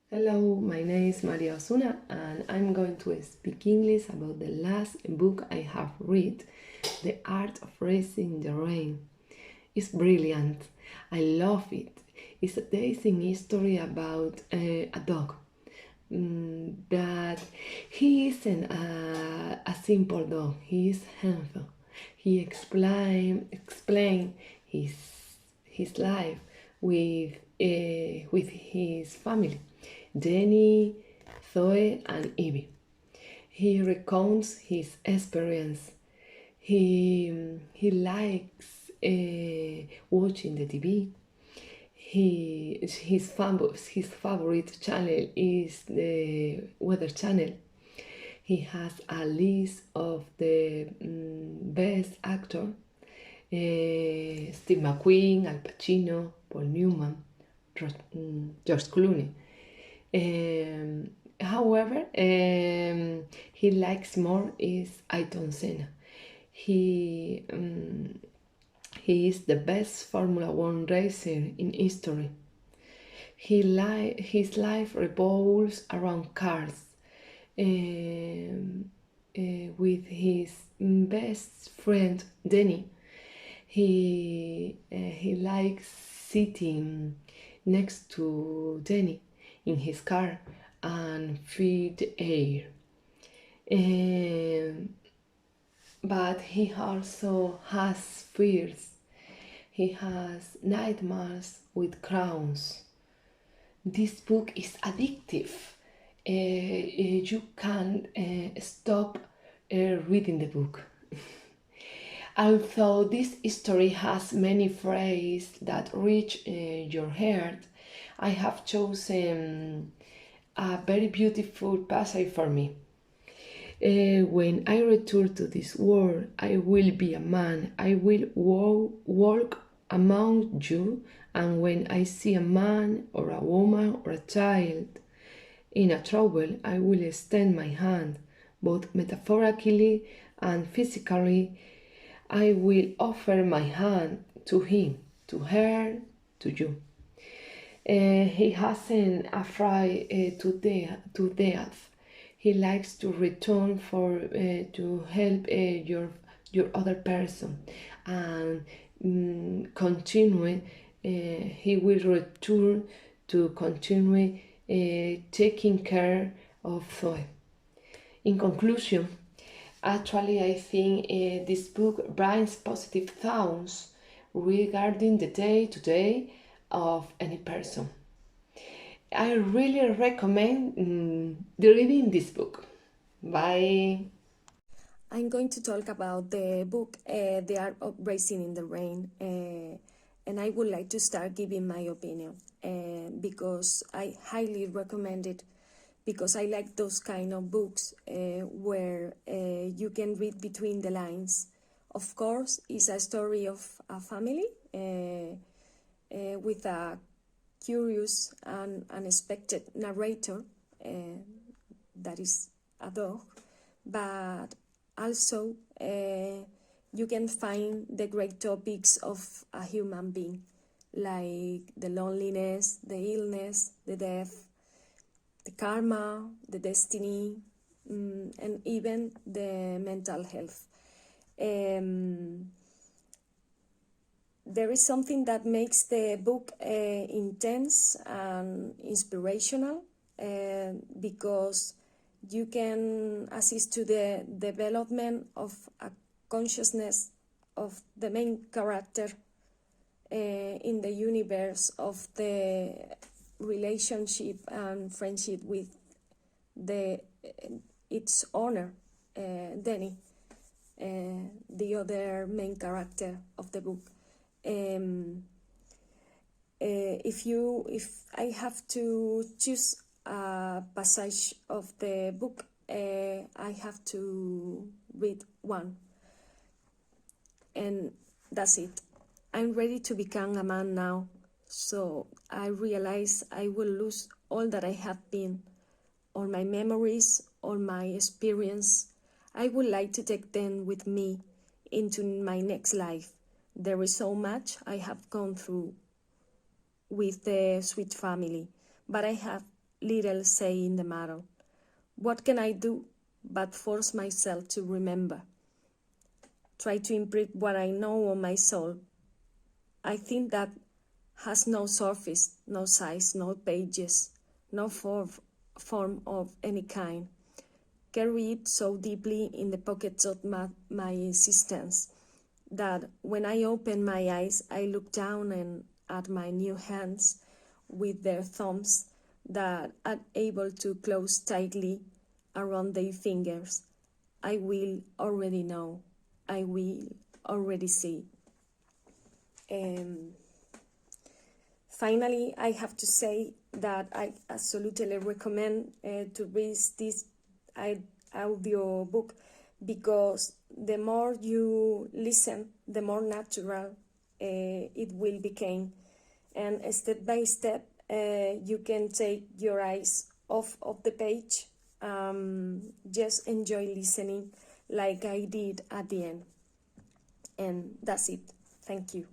Hello, my name is Maria Osuna and I'm going to speak English about the last book I have read, The Art of Racing in the Rain. It's brilliant. I love it. It's a amazing history about a dog. But he isn't a simple dog. He is handsome. He explain his life with his family, Jenny, Zoe, and Evie. He recounts his experience. He likes watching the TV. His favorite channel is the Weather Channel. He has a list of the best actor: Steve McQueen, Al Pacino, Paul Newman, George Clooney. However, he likes more is Ayrton Senna. He is the best Formula One racer in history. His life revolves around cars. With his best friend Denny, he likes sitting next to Denny in his car and feed air. But he also has fears. He has nightmares with crowns. This book is addictive. You can't stop reading the book. Although this story has many phrases that reach your heart, I have chosen a very beautiful passage for me. When I return to this world, I will be a man. I will walk among you, and when I see a man or a woman or a child in a trouble, I will extend my hand, both metaphorically and physically. I will offer my hand to him, to her, to you. He hasn't afraid to death. He likes to return to help your other person and continue. He will return to continue taking care of Zoe. In conclusion, actually, I think this book brings positive thoughts regarding the day-to-day of any person. I really recommend reading this book. Bye. I'm going to talk about the book The Art of Racing in the Rain, and I would like to start giving my opinion because I highly recommend it, because I like those kind of books where you can read between the lines. Of course, it's a story of a family with a curious and unexpected narrator that is a dog, but also you can find the great topics of a human being, like the loneliness, the illness, the death, the karma, the destiny, and even the mental health. There is something that makes the book intense and inspirational because you can assist to the development of a consciousness of the main character in the universe of the relationship and friendship with its owner, Denny, the other main character of the book. If I have to choose a passage of the book, I have to read one, and that's it. I'm ready to become a man now, so I realize I will lose all that I have been, all my memories, all my experience. I would like to take them with me into my next life. There is so much I have gone through with the sweet family, but I have little say in the matter. What can I do but force myself to remember? Try to imprint what I know on my soul. I think that has no surface, no size, no pages, no form of any kind. Carry it so deeply in the pockets of my existence that when I open my eyes, I look down and at my new hands with their thumbs that are able to close tightly around their fingers. I will already know. I will already see. Finally, I have to say that I absolutely recommend to read this audio book, because the more you listen, the more natural it will become. And step by step, you can take your eyes off of the page. Just enjoy listening like I did at the end. And that's it. Thank you.